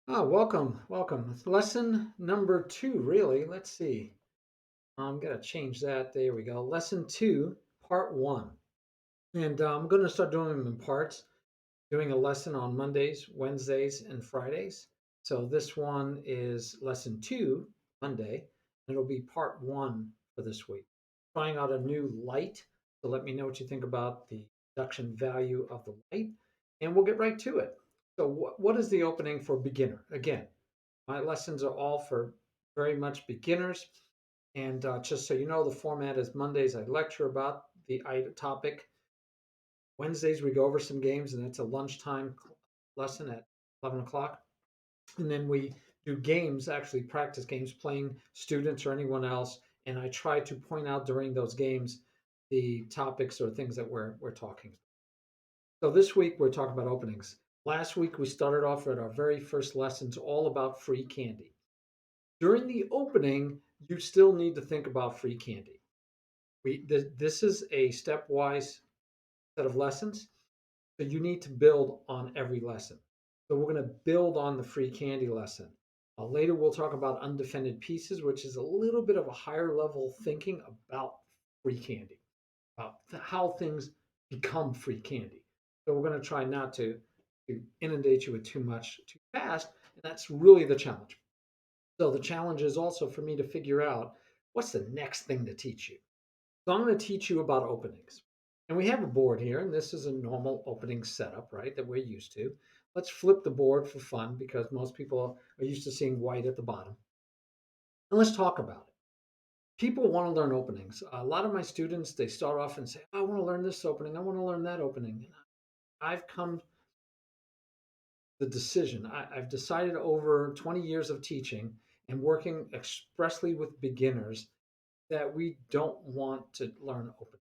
Welcome, welcome. It's lesson number two, really. Let's see. I'm going to change that. There we go. Lesson two, part one. And I'm going to start doing them in parts, doing a lesson on Mondays, Wednesdays, and Fridays. So this one is lesson two, Monday, and it'll be part one for this week. Trying out a new light. So let me know what you think about the production value of the light, and we'll get right to it. So, what is the opening for beginner? Again, my lessons are all for very much beginners. And just so you know, the format is Mondays, I lecture about the topic. Wednesdays, we go over some games, and it's a lunchtime lesson at 11 o'clock. And then we do games, actually practice games, playing students or anyone else. And I try to point out during those games the topics or things that we're talking about. So this week, we're talking about openings. Last week, we started off with our very first lessons all about free candy. During the opening, you still need to think about free candy. This is a stepwise set of lessons, so you need to build on every lesson. So we're going to build on the free candy lesson. Later, we'll talk about undefended pieces, which is a little bit of a higher level thinking about free candy, about how things become free candy. So we're going to try not to inundate you with too much too fast, and that's really the challenge. So the challenge is also for me to figure out what's the next thing to teach you. So I'm going to teach you about openings. And we have a board here, and this is a normal opening setup, right, that we're used to. Let's flip the board for fun because most people are used to seeing white at the bottom. And let's talk about it. People want to learn openings. A lot of my students, they start off and say, I want to learn this opening. I want to learn that opening. And I've come to the decision. I've decided over 20 years of teaching and working expressly with beginners that we don't want to learn opening.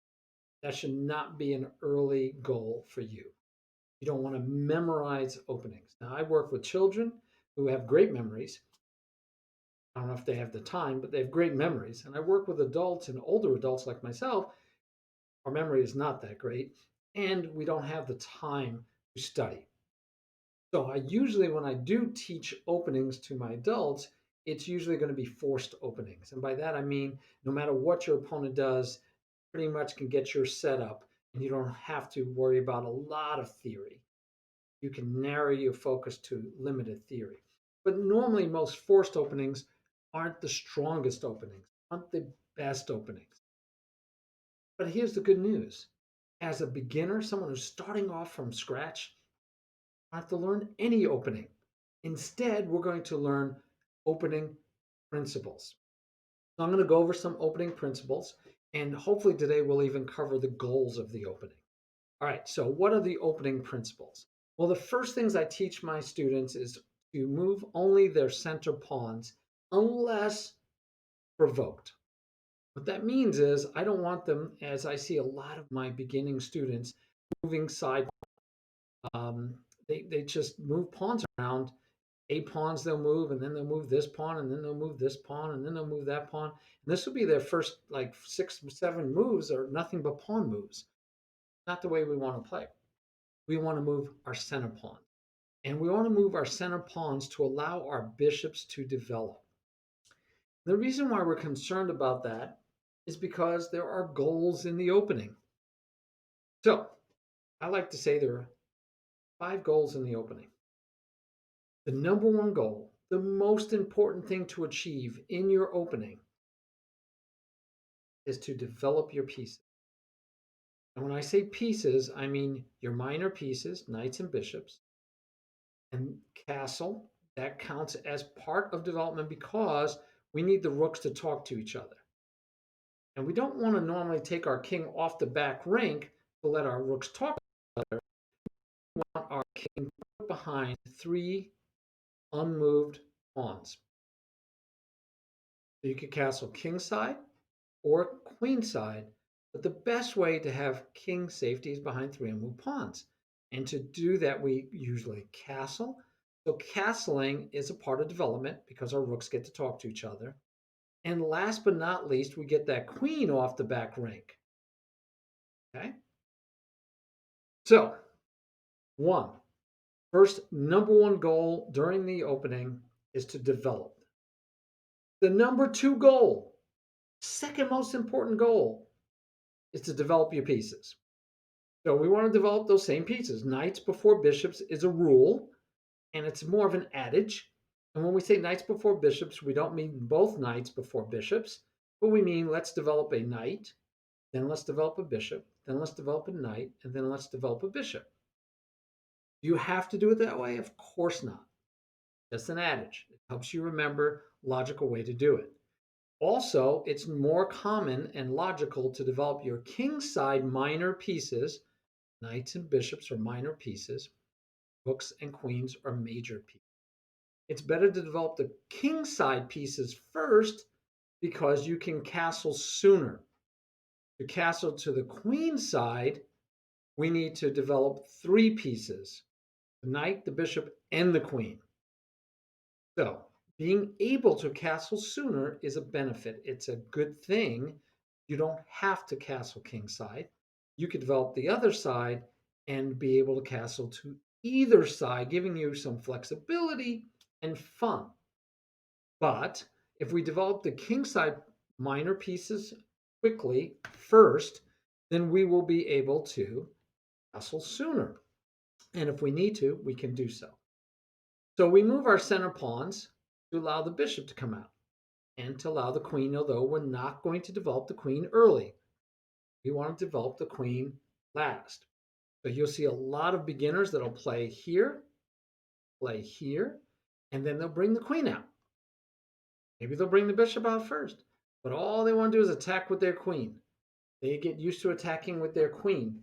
That should not be an early goal for you. You don't want to memorize openings. Now, I work with children who have great memories. I don't know if they have the time, but they have great memories. And I work with adults and older adults like myself. Our memory is not that great, and we don't have the time to study. So I usually, when I do teach openings to my adults, it's usually going to be forced openings. And by that, I mean, no matter what your opponent does, pretty much can get your setup and you don't have to worry about a lot of theory. You can narrow your focus to limited theory. But normally, most forced openings aren't the strongest openings, aren't the best openings. But here's the good news. As a beginner, someone who's starting off from scratch, have to learn any opening. Instead, we're going to learn opening principles. So I'm going to go over some opening principles, and hopefully today we'll even cover the goals of the opening. All right, so what are the opening principles? Well, the first things I teach my students is to move only their center pawns unless provoked. What that means is I don't want them, as I see a lot of my beginning students, moving side. Um, they just move pawns around. 8 pawns they'll move, and then they'll move this pawn, and then they'll move this pawn, and then they'll move that pawn. And this will be their first like 6, 7 moves are nothing but pawn moves. Not the way we want to play. We want to move our center pawn. And we want to move our center pawns to allow our bishops to develop. The reason why we're concerned about that is because there are goals in the opening. So I like to say there are 5 goals in the opening. The number one goal, the most important thing to achieve in your opening is to develop your pieces. And when I say pieces, I mean your minor pieces, knights and bishops, and castle. That counts as part of development because we need the rooks to talk to each other. And we don't want to normally take our king off the back rank to let our rooks talk to each other. We want our king put behind 3 unmoved pawns. So you could castle king side or queen side, but the best way to have king safety is behind 3 unmoved pawns. And to do that, we usually castle. So castling is a part of development because our rooks get to talk to each other. And last but not least, we get that queen off the back rank. Okay. So, one, First, number one goal during the opening is to develop. The number two goal, second most important goal, is to develop your pieces. So we want to develop those same pieces. Knights before bishops is a rule, and it's more of an adage. And when we say knights before bishops, we don't mean both knights before bishops, but we mean let's develop a knight, then let's develop a bishop, then let's develop a knight, and then let's develop a bishop. Do you have to do it that way? Of course not. Just an adage. It helps you remember logical way to do it. Also, it's more common and logical to develop your king side minor pieces. Knights and bishops are minor pieces. Rooks and queens are major pieces. It's better to develop the king side pieces first because you can castle sooner. To castle to the queen side, we need to develop three pieces: the knight, the bishop, and the queen. So being able to castle sooner is a benefit. It's a good thing. You don't have to castle king side. You could develop the other side and be able to castle to either side, giving you some flexibility and fun. But if we develop the king side minor pieces quickly first, then we will be able to castle sooner. And if we need to, we can do so. So we move our center pawns to allow the bishop to come out and to allow the queen, although we're not going to develop the queen early. We want to develop the queen last. So you'll see a lot of beginners that'll play here, and then they'll bring the queen out. Maybe they'll bring the bishop out first, but all they want to do is attack with their queen. They get used to attacking with their queen.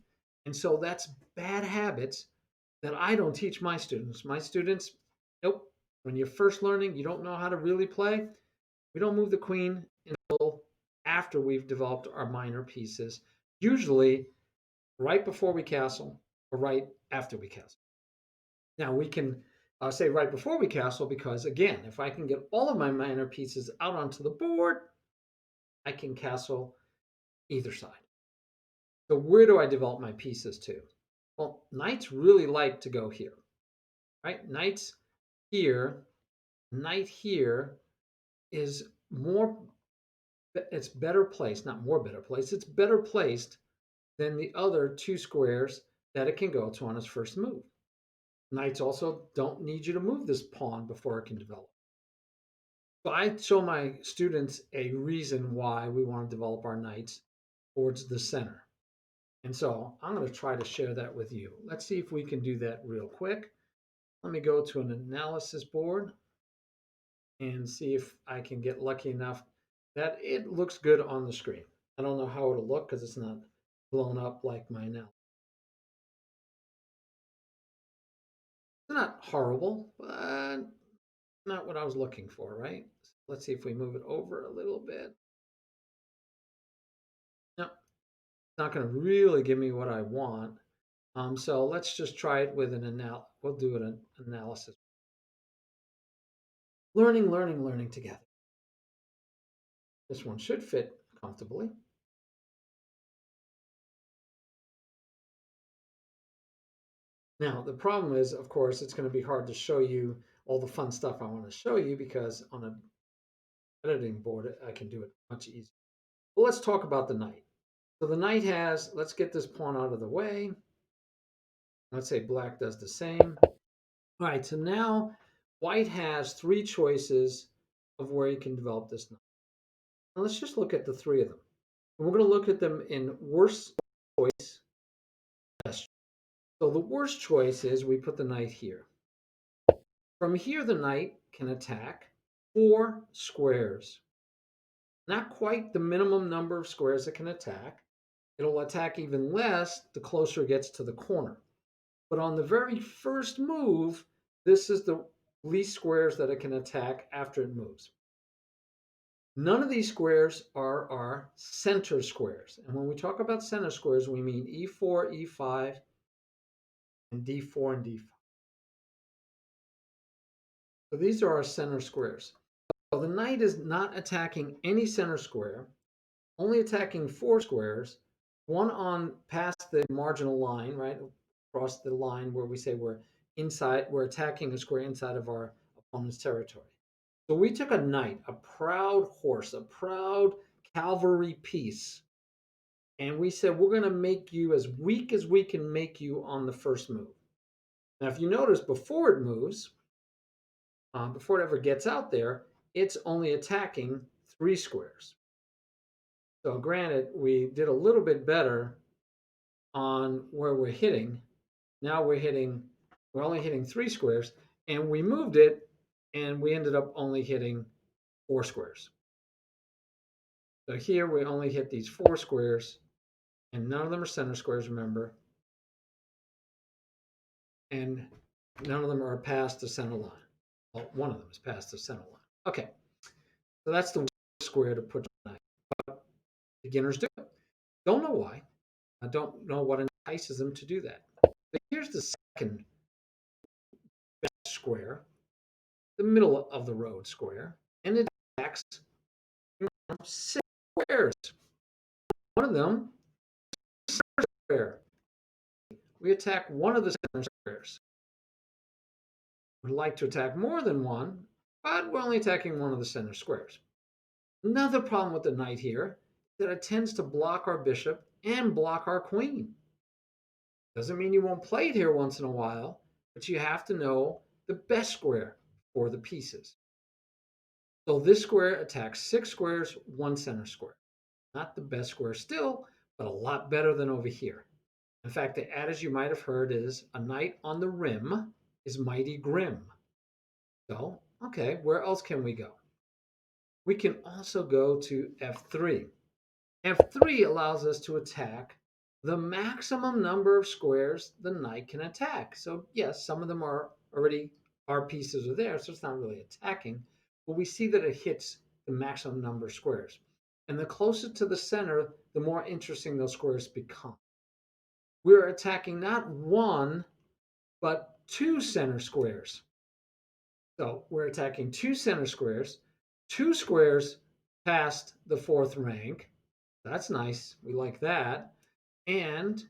And so that's bad habits that I don't teach my students. My students, nope. When you're first learning, you don't know how to really play. We don't move the queen until after we've developed our minor pieces, usually right before we castle or right after we castle. Now we can say right before we castle because, again, if I can get all of my minor pieces out onto the board, I can castle either side. So where do I develop my pieces to? Well, knights really like to go here, right? Knights here, knight here is more, it's better placed, not more better placed, it's better placed than the other two squares that it can go to on its first move. Knights also don't need you to move this pawn before it can develop. So I show my students a reason why we want to develop our knights towards the center. And so I'm going to try to share that with you. Let's see if we can do that real quick. Let me go to an analysis board and see if I can get lucky enough that it looks good on the screen. I don't know how it'll look because it's not blown up like my now. It's not horrible, but not what I was looking for, right? Let's see if we move it over a little bit. No, it's not going to really give me what I want. So let's just try it with we'll do an analysis. Learning together. This one should fit comfortably. Now, the problem is, of course, it's going to be hard to show you all the fun stuff I want to show you because on an editing board, I can do it much easier. But let's talk about the knight. So the knight has, let's get this pawn out of the way. Let's say black does the same. All right, so now white has three choices of where you can develop this knight. Now let's just look at the three of them. And we're going to look at them in worst choice, best choice. So the worst choice is we put the knight here. From here, the knight can attack 4 squares. Not quite the minimum number of squares it can attack. It'll attack even less the closer it gets to the corner. But on the very first move, this is the least squares that it can attack after it moves. None of these squares are our center squares. And when we talk about center squares, we mean E4, E5, and D4 and D5. So these are our center squares. So the knight is not attacking any center square, only attacking 4 squares, one on past the marginal line, right, across the line where we say we're inside, we're attacking a square inside of our opponent's territory. So we took a knight, a proud horse, a proud cavalry piece, and we said, we're going to make you as weak as we can make you on the first move. Now, if you notice, before it moves, before it ever gets out there, it's only attacking 3 squares. So granted, we did a little bit better on where we're hitting. Now we're only hitting 3 squares, and we moved it, and we ended up only hitting 4 squares. So here we only hit these 4 squares, and none of them are center squares, remember. And none of them are past the center line. Well, one of them is past the center line. Okay, so that's the square to put tonight. But beginners do it. Don't know why. I don't know what entices them to do that. But here's the second best square, the middle of the road square, and it attacks 6 squares. One of them is a center square. We attack one of the center squares. We'd like to attack more than one, but we're only attacking one of the center squares. Another problem with the knight here is that it tends to block our bishop and block our queen. Doesn't mean you won't play it here once in a while, but you have to know the best square for the pieces. So this square attacks 6 squares, 1 center square. Not the best square still, but a lot better than over here. In fact, the adage you might have heard is, a knight on the rim is mighty grim. So, okay, where else can we go? We can also go to F3. F3 allows us to attack the maximum number of squares the knight can attack. So yes, some of them are already, our pieces are there, so it's not really attacking, but we see that it hits the maximum number of squares. And the closer to the center, the more interesting those squares become. We're attacking not 1, but 2 center squares. So we're attacking 2 center squares, 2 squares past the 4th rank. That's nice. We like that. And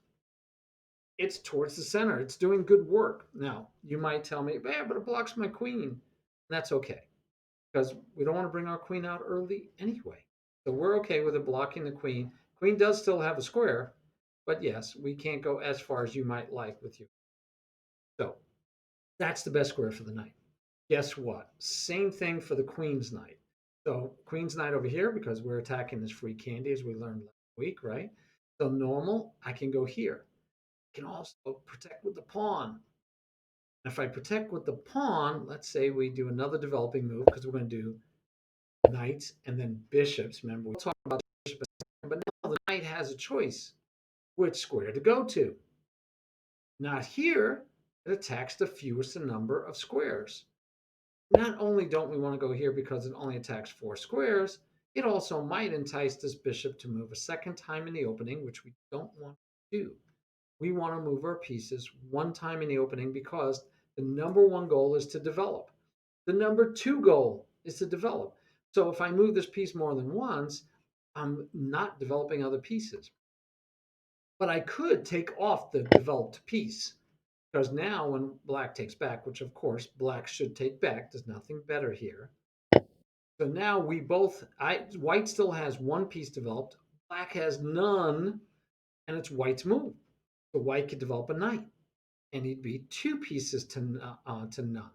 it's towards the center. It's doing good work. Now, you might tell me, yeah, but it blocks my queen. That's okay, because we don't want to bring our queen out early anyway. So we're okay with it blocking the queen. Queen does still have a square, but yes, we can't go as far as you might like with you. So that's the best square for the knight. Guess what? Same thing for the queen's knight. So queen's knight over here, because we're attacking this free candy as we learned last week, right? So normal, I can go here. I can also protect with the pawn. If I protect with the pawn, let's say we do another developing move, because we're going to do knights and then bishops. Remember, we'll talk about bishop, but now the knight has a choice which square to go to. Not here. It attacks the fewest number of squares. Not only don't we want to go here because it only attacks 4 squares, it also might entice this bishop to move a second time in the opening, which we don't want to do. We want to move our pieces 1 time in the opening because the number 1 goal is to develop. The number 2 goal is to develop. So if I move this piece more than once, I'm not developing other pieces. But I could take off the developed piece, because now when black takes back, which of course black should take back, there's nothing better here. So now we both, white still has 1 piece developed, black has none, and it's white's move. So white could develop a knight, and he'd be 2 pieces to none.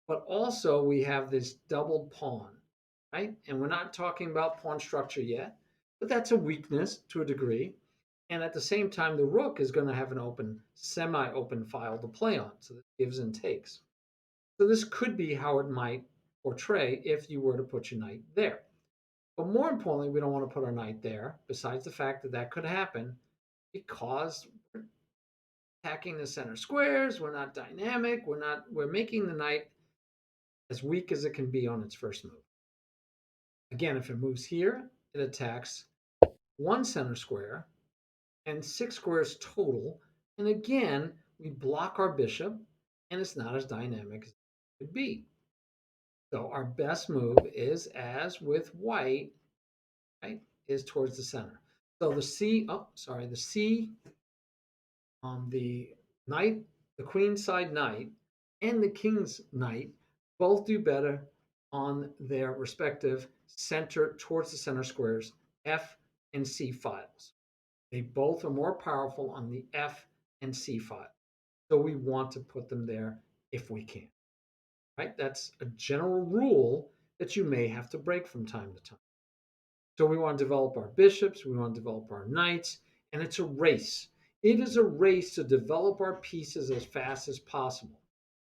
But also we have this doubled pawn, right? And we're not talking about pawn structure yet, but that's a weakness to a degree. And at the same time, the rook is going to have an open, semi-open file to play on, so that gives and takes. So this could be how it might portray if you were to put your knight there. But more importantly, we don't want to put our knight there, besides the fact that that could happen because we're attacking the center squares, we're not dynamic, we're making the knight as weak as it can be on its first move. Again, if it moves here, it attacks 1 center square and 6 squares total. And again, we block our bishop, and it's not as dynamic as it could be. So our best move is, as with white, right, is towards the center. So the C on the knight the queenside knight and the king's knight both do better on their respective center towards the center squares, F and C files. They both are more powerful on the F and C file. So we want to put them there if we can, right? That's a general rule that you may have to break from time to time. So we want to develop our bishops, we want to develop our knights, and it's a race. It is a race to develop our pieces as fast as possible.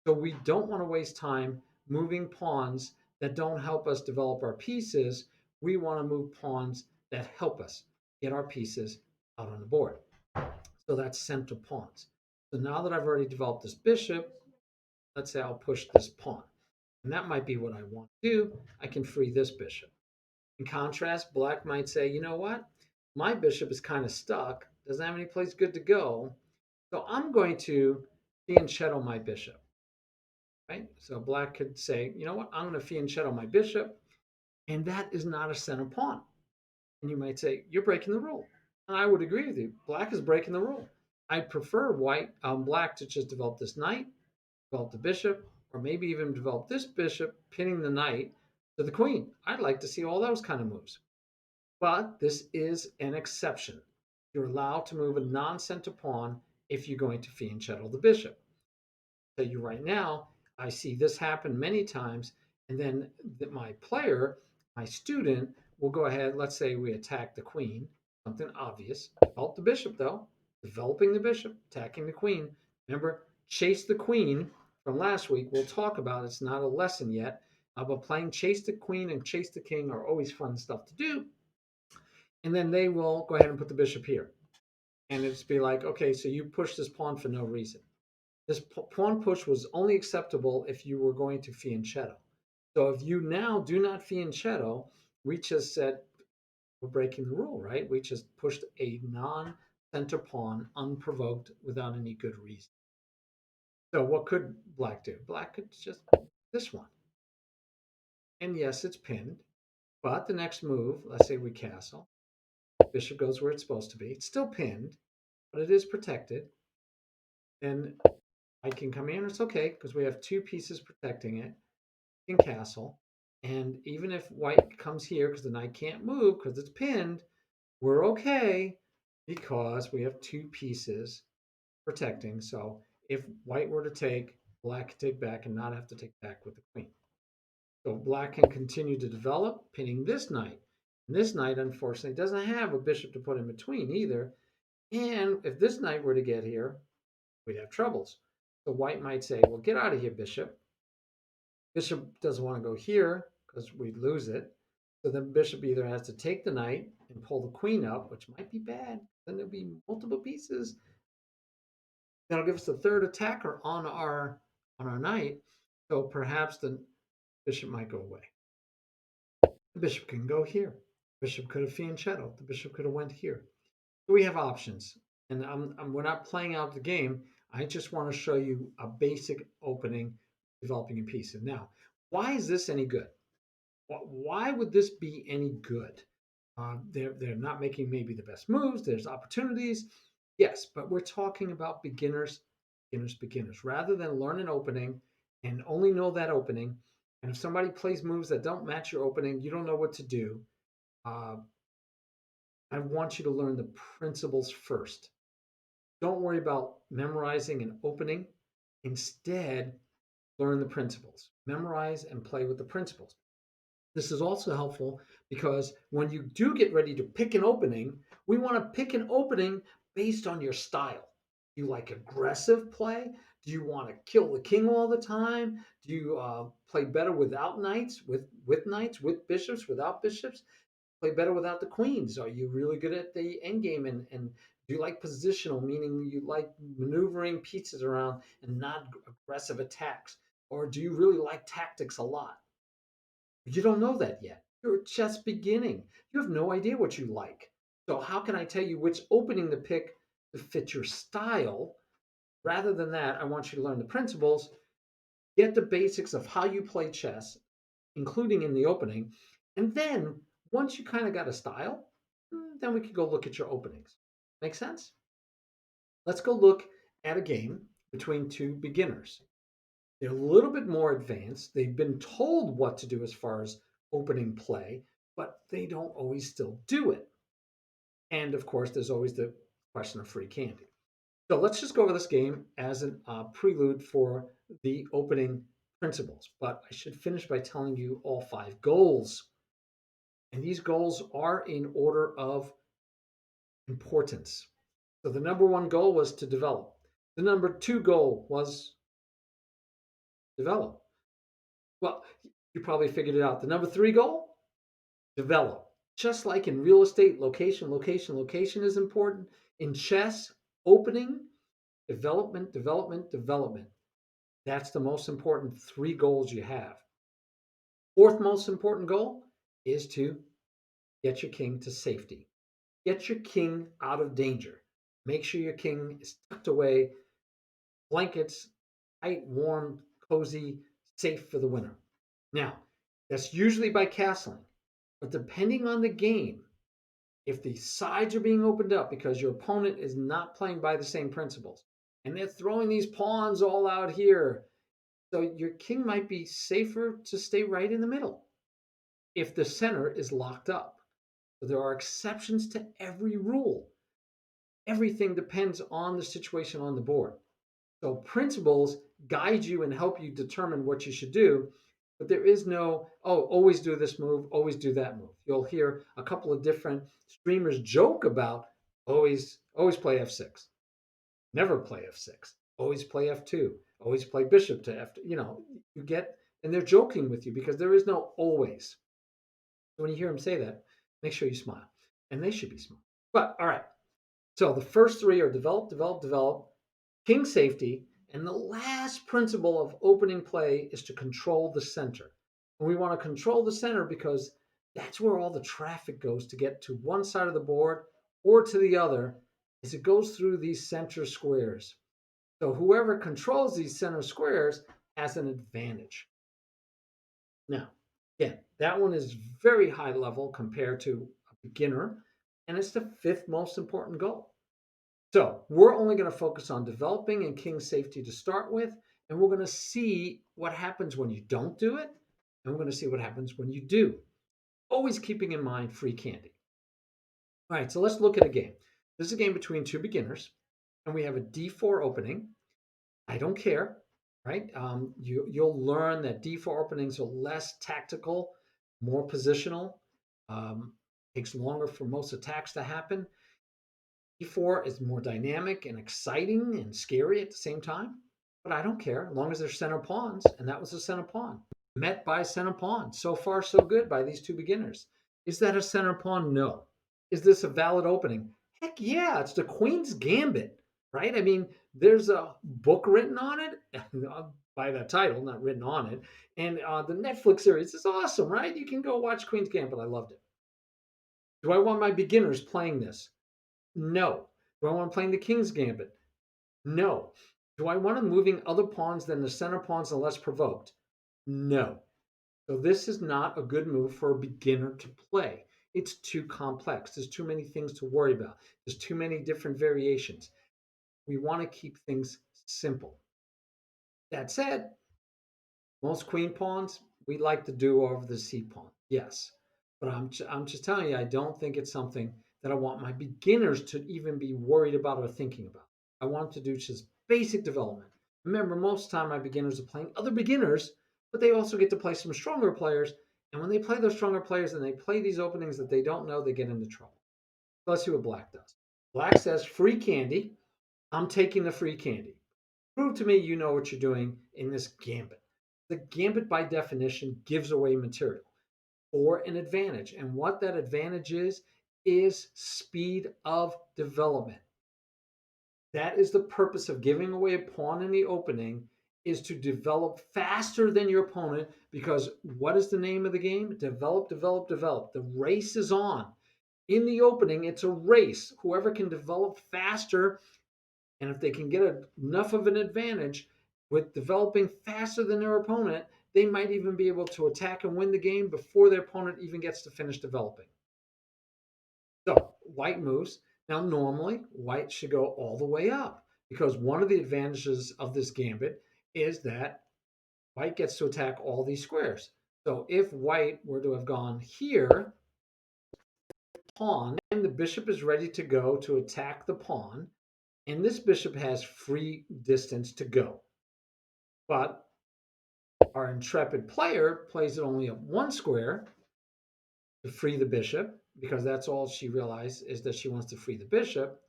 So we don't want to waste time moving pawns that don't help us develop our pieces. We want to move pawns that help us get our pieces out on the board. So that's center pawns. So now that I've already developed this bishop, let's say I'll push this pawn. And that might be what I want to do. I can free this bishop. In contrast, black might say, you know what? My bishop is kind of stuck, doesn't have any place good to go. So I'm going to fianchetto my bishop, right? So black could say, you know what? I'm going to fianchetto my bishop. And that is not a center pawn. And you might say, you're breaking the rule. And I would agree with you. Black is breaking the rule. I'd prefer black to just develop this knight, develop the bishop, or maybe even develop this bishop, pinning the knight to the queen. I'd like to see all those kind of moves. But this is an exception. You're allowed to move a non-center pawn if you're going to fianchetto the bishop. So you right now, I see this happen many times, and then my player, my student, will go ahead. Let's say we attack the queen, something obvious. Develop the bishop though, developing the bishop, attacking the queen. Remember, chase the queen from last week. We'll talk about it's not a lesson yet, but playing chase the queen and chase the king are always fun stuff to do. And then they will go ahead and put the bishop here. And it's be like, okay, so you pushed this pawn for no reason. This pawn push was only acceptable if you were going to fianchetto. So if you now do not fianchetto, we just said we're breaking the rule, right? We just pushed a non-center pawn unprovoked without any good reason. So what could black do? Black could just this one. And yes, it's pinned, but the next move, let's say we castle, bishop goes where it's supposed to be. It's still pinned, but it is protected. And I can come in, it's okay, because we have two pieces protecting it in castle. And even if white comes here, because the knight can't move because it's pinned, we're okay because we have two pieces protecting. So if white were to take, black could take back and not have to take back with the queen. So black can continue to develop, pinning this knight. And this knight, unfortunately, doesn't have a bishop to put in between either. And if this knight were to get here, we'd have troubles. So white might say, well, get out of here, bishop. Bishop doesn't want to go here because we'd lose it. So then bishop either has to take the knight and pull the queen up, which might be bad. Then there'll be multiple pieces. That'll give us a third attacker on our knight. So perhaps the bishop might go away. The bishop can go here. The bishop could have fianchetto. The bishop could have went here. So we have options. And we're not playing out the game. I just want to show you a basic opening, developing a piece. And now, why is this any good? Why would this be any good? They're not making maybe the best moves. There's opportunities, yes, but we're talking about beginners. Rather than learn an opening and only know that opening, and if somebody plays moves that don't match your opening, you don't know what to do. Uh, I want you to learn the principles first. Don't worry about memorizing an opening. Instead, learn the principles. Memorize and play with the principles. This is also helpful because when you do get ready to pick an opening, we want to pick an opening based on your style. Do you like aggressive play? Do you want to kill the king all the time? Do you play better without knights, with knights, with bishops, without bishops? Play better without the queens? Are you really good at the end game? And do you like positional, meaning you like maneuvering pieces around and not aggressive attacks? Or do you really like tactics a lot? You don't know that yet. You're just beginning. You have no idea what you like. So, how can I tell you which opening to pick to fit your style? Rather than that, I want you to learn the principles, get the basics of how you play chess, including in the opening. And then, once you kind of got a style, then we can go look at your openings. Make sense? Let's go look at a game between two beginners. They're a little bit more advanced. They've been told what to do as far as opening play, but they don't always still do it. And of course, there's always the question of free candy. So let's just go over this game as a prelude for the opening principles. But I should finish by telling you all 5 goals. And these goals are in order of importance. So the number 1 goal was to develop. The number 2 goal was develop. Well, you probably figured it out. The number 3 goal, develop. Just like in real estate, location, location, location is important. In chess, opening, development, development, development. That's the most important 3 goals you have. 4th most important goal is to get your king to safety. Get your king out of danger. Make sure your king is tucked away, blankets, tight, warm, cozy, safe for the winter. Now, that's usually by castling, but depending on the game, if the sides are being opened up because your opponent is not playing by the same principles and they're throwing these pawns all out here, so your king might be safer to stay right in the middle if the center is locked up. So there are exceptions to every rule. Everything depends on the situation on the board. So principles guide you and help you determine what you should do, but there is no, oh, always do this move, always do that move. You'll hear a couple of different streamers joke about always play f6, never play f6, always play f2, always play bishop to f2. You get, and they're joking with you because there is no always. So when you hear them say that, make sure you smile, and they should be smiling. But all right, so the first 3 are develop, develop, develop, king safety, and the last principle of opening play is to control the center. And we want to control the center because that's where all the traffic goes to get to one side of the board or to the other, as it goes through these center squares. So whoever controls these center squares has an advantage. Now, again, that one is very high level compared to a beginner, and it's the 5th most important goal. So we're only going to focus on developing and king safety to start with, and we're going to see what happens when you don't do it, and we're going to see what happens when you do. Always keeping in mind free candy. All right, so let's look at a game. This is a game between 2 beginners, and we have a d4 opening. I don't care, right? You'll learn that d4 openings are less tactical, more positional. Takes longer for most attacks to happen. E4 is more dynamic and exciting and scary at the same time, but I don't care as long as they're center pawns, and that was a center pawn. Met by center pawn. So far, so good by these 2 beginners. Is that a center pawn? No. Is this a valid opening? Heck yeah, it's the Queen's Gambit, right? I mean, there's a book written on it by that title, not written on it, and the Netflix series is awesome, right? You can go watch Queen's Gambit. I loved it. Do I want my beginners playing this? No. Do I want to play the King's Gambit? No. Do I want them moving other pawns than the center pawns unless provoked? No. So this is not a good move for a beginner to play. It's too complex. There's too many things to worry about. There's too many different variations. We want to keep things simple. That said, most queen pawns, we like the duo over the c pawn. Yes. But I'm just telling you, I don't think it's something that I want my beginners to even be worried about or thinking about. I want to do just basic development. Remember, most of the time my beginners are playing other beginners, but they also get to play some stronger players. And when they play those stronger players and they play these openings that they don't know, they get into trouble. So let's see what black does. Black says free candy. I'm taking the free candy. Prove to me you know what you're doing in this gambit. The gambit, by definition, gives away material for an advantage. And what that advantage is speed of development. That is the purpose of giving away a pawn in the opening, is to develop faster than your opponent, because what is the name of the game? Develop, develop, develop. The race is on. In the opening, it's a race. Whoever can develop faster, and if they can get enough of an advantage with developing faster than their opponent, they might even be able to attack and win the game before their opponent even gets to finish developing. So white moves. Now, normally, white should go all the way up. because one of the advantages of this gambit is that white gets to attack all these squares. So if white were to have gone here, pawn, and the bishop is ready to go to attack the pawn, and this bishop has free distance to go. But our intrepid player plays it only up one square to free the bishop, because that's all she realized is that she wants to free the bishop,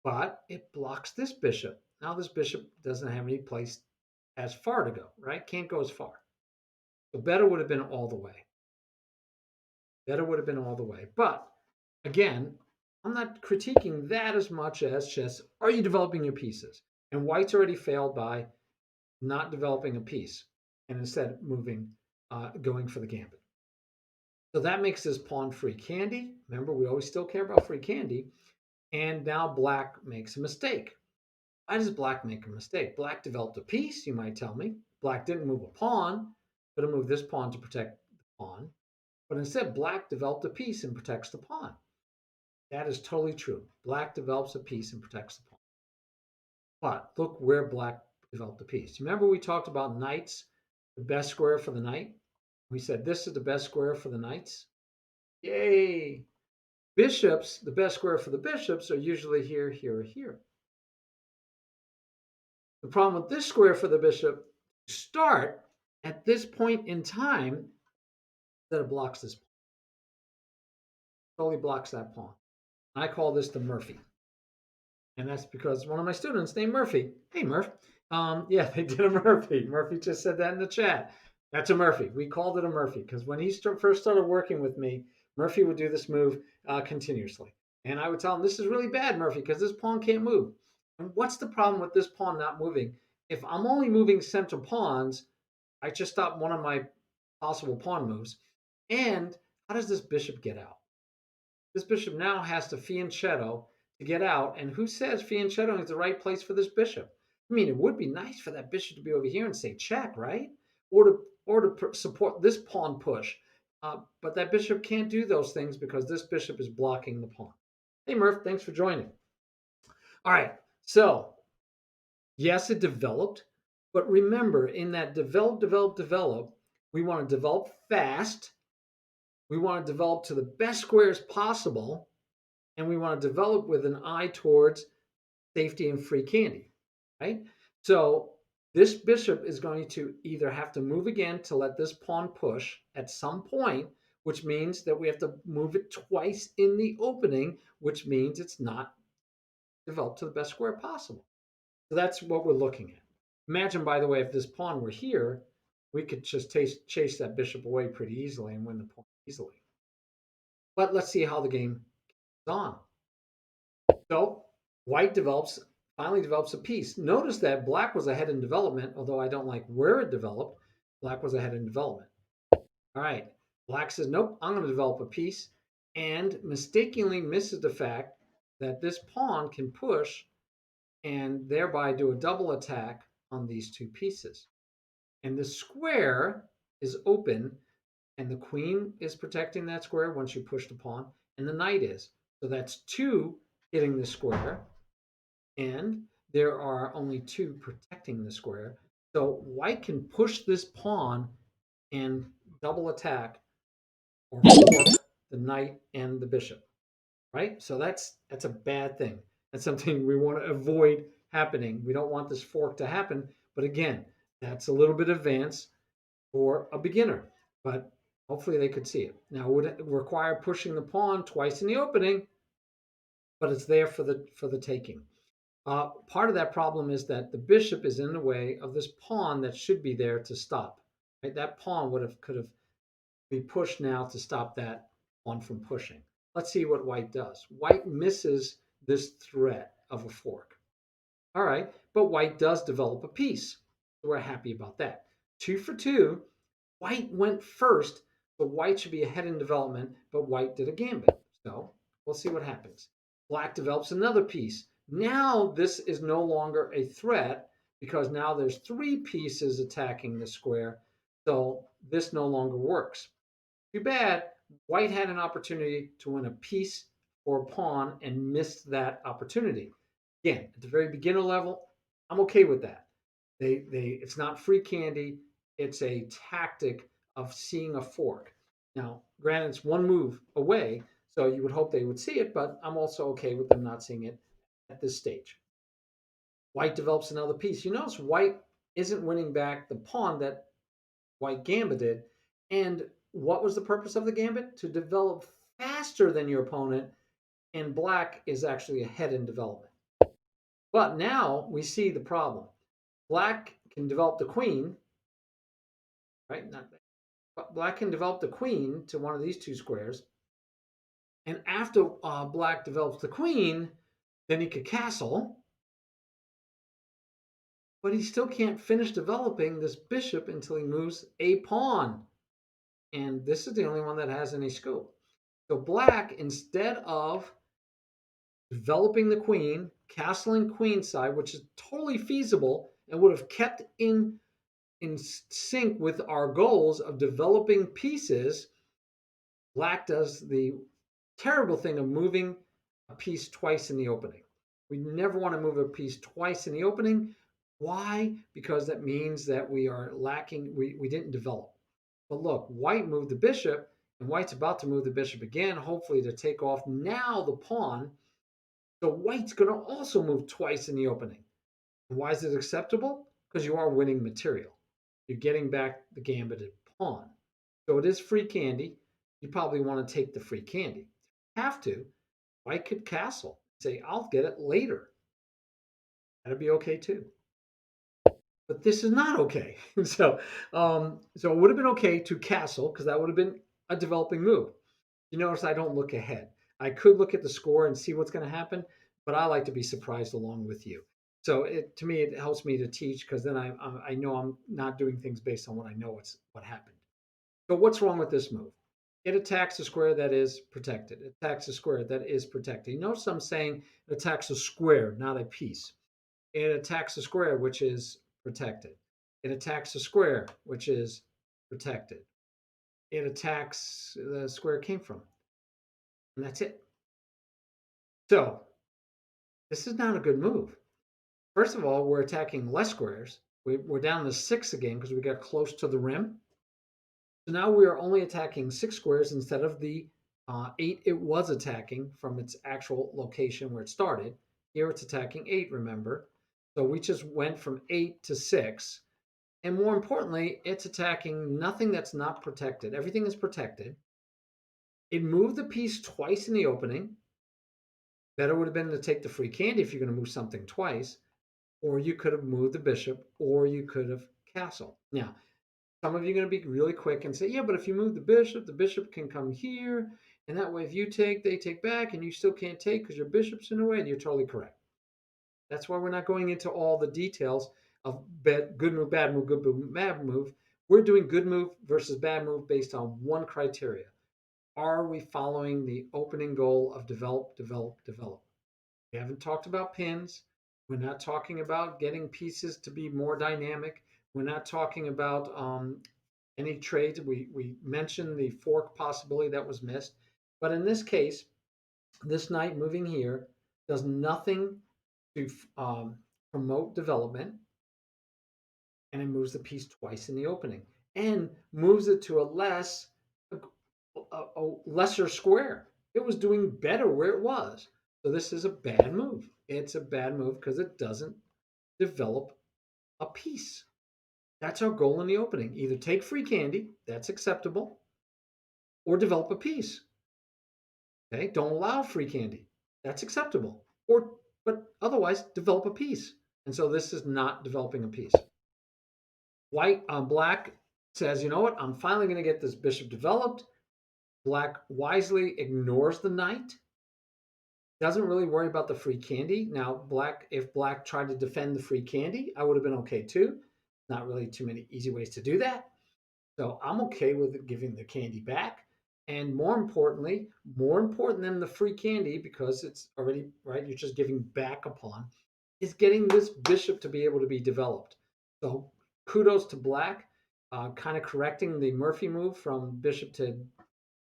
but it blocks this bishop. Now this bishop doesn't have any place as far to go, right? Can't go as far. So better would have been all the way. Better would have been all the way. But again, I'm not critiquing that as much as just, are you developing your pieces? And white's already failed by not developing a piece and instead going for the gambit. So that makes this pawn free candy. Remember, we always still care about free candy. And now black makes a mistake. Why does black make a mistake? Black developed a piece, you might tell me. Black didn't move a pawn, could have moved this pawn to protect the pawn. But instead, black developed a piece and protects the pawn. That is totally true. Black develops a piece and protects the pawn. But look where black developed a piece. Remember we talked about knights, the best square for the knight? We said this is the best square for the knights. Yay! Bishops, the best square for the bishops are usually here, here, or here. The problem with this square for the bishop, start at this point in time, that it blocks this pawn. Totally blocks that pawn. I call this the Murphy. And that's because one of my students named Murphy. Hey, Murph. Yeah, they did a Murphy. Murphy just said that in the chat. That's a Murphy. We called it a Murphy because when he first started working with me, Murphy would do this move continuously. And I would tell him, this is really bad, Murphy, because this pawn can't move. And what's the problem with this pawn not moving? If I'm only moving central pawns, I just stop one of my possible pawn moves. And how does this bishop get out? This bishop now has to fianchetto to get out. And who says fianchetto is the right place for this bishop? I mean, it would be nice for that bishop to be over here and say check, right? Or to support this pawn push. But that bishop can't do those things because this bishop is blocking the pawn. Hey, Murph, thanks for joining. All right, so yes, it developed. But remember, in that develop, we want to develop fast. We want to develop to the best squares possible. And we want to develop with an eye towards safety and free candy, right? So this bishop is going to either have to move again to let this pawn push at some point, which means that we have to move it twice in the opening, which means it's not developed to the best square possible. So that's what we're looking at. Imagine, by the way, if this pawn were here, we could just chase that bishop away pretty easily and win the point easily. But let's see how the game goes on. So white finally develops a piece. Notice that black was ahead in development, although I don't like where it developed. Black was ahead in development. All right, black says, nope, I'm going to develop a piece, and mistakenly misses the fact that this pawn can push and thereby do a double attack on these two pieces. And the square is open, and the queen is protecting that square once you push the pawn, and the knight is. So that's two hitting the square, and there are only two protecting the square. So white can push this pawn and double attack or fork the knight and the bishop, right? So that's a bad thing. That's something we want to avoid happening. We don't want this fork to happen. But again, that's a little bit advanced for a beginner, but hopefully they could see it. Now, it would require pushing the pawn twice in the opening, but it's there for the taking. Part of that problem is that the bishop is in the way of this pawn that should be there to stop. Right? That pawn could have be pushed now to stop that pawn from pushing. Let's see what white does. White misses this threat of a fork. All right, but white does develop a piece. So we're happy about that. 2 for 2. White went first, so white should be ahead in development, but white did a gambit. So we'll see what happens. Black develops another piece. Now this is no longer a threat because now there's 3 pieces attacking the square. So this no longer works. Too bad. White had an opportunity to win a piece or a pawn and missed that opportunity. Again, at the very beginner level, I'm okay with that. It's not free candy. It's a tactic of seeing a fork. Now, granted, it's one move away, so you would hope they would see it, but I'm also okay with them not seeing it at this stage. White develops another piece. You notice white isn't winning back the pawn that white gambited. And what was the purpose of the gambit? To develop faster than your opponent, and black is actually ahead in development. But now we see the problem. Black can develop the queen, right? Not black can develop the queen to one of these two squares. And after black develops the queen, then he could castle, but he still can't finish developing this bishop until he moves a pawn. And this is the only one that has any scope. So black, instead of developing the queen, castling queenside, which is totally feasible and would have kept in sync with our goals of developing pieces, black does the terrible thing of moving a piece twice in the opening. We never want to move a piece twice in the opening. Why? Because that means that we are lacking, we didn't develop. But look, white moved the bishop, and white's about to move the bishop again, hopefully to take off now the pawn. So white's going to also move twice in the opening. And why is it acceptable? Because you are winning material. You're getting back the gambited pawn. So it is free candy. You probably want to take the free candy. Have to. White could castle. Say, I'll get it later. That'd be okay too. But this is not okay. So it would have been okay to castle because that would have been a developing move. You notice I don't look ahead. I could look at the score and see what's going to happen, but I like to be surprised along with you. So to me, it helps me to teach because then I know I'm not doing things based on what I know what happened. So what's wrong with this move? It attacks a square that is protected. It attacks a square that is protected. You notice I'm saying it attacks a square, not a piece. It attacks a square which is protected. It attacks a square which is protected. It attacks the square it came from. And that's it. So this is not a good move. First of all, we're attacking less squares. We're down to 6 again because we got close to the rim. So now we are only attacking 6 squares instead of the 8 it was attacking from its actual location where it started. Here it's attacking 8, remember. So we just went from 8 to 6. And more importantly, it's attacking nothing that's not protected. Everything is protected. It moved the piece twice in the opening. Better would have been to take the free candy if you're going to move something twice, or you could have moved the bishop, or you could have castled. Now, some of you are going to be really quick and say, yeah, but if you move the bishop can come here, and that way if you take, they take back, and you still can't take because your bishop's in the way, and you're totally correct. That's why we're not going into all the details of good move, bad move, good move, bad move. We're doing good move versus bad move based on one criteria. Are we following the opening goal of develop, develop, develop? We haven't talked about pins. We're not talking about getting pieces to be more dynamic. We're not talking about any trades. We mentioned the fork possibility that was missed. But in this case, this knight moving here does nothing to promote development, and it moves the piece twice in the opening and moves it to a lesser square. It was doing better where it was. So this is a bad move. It's a bad move because it doesn't develop a piece. That's our goal in the opening. Either take free candy, that's acceptable, or develop a piece. Okay, don't allow free candy. That's acceptable. But otherwise develop a piece. And so this is not developing a piece. Black says, you know what? I'm finally going to get this bishop developed. Black wisely ignores the knight. Doesn't really worry about the free candy. Now, if black tried to defend the free candy, I would have been okay too. Not really too many easy ways to do that. So I'm okay with giving the candy back. And more importantly, more important than the free candy, because it's already right, you're just giving back a pawn, is getting this bishop to be able to be developed. So kudos to black, kind of correcting the Murphy move from bishop to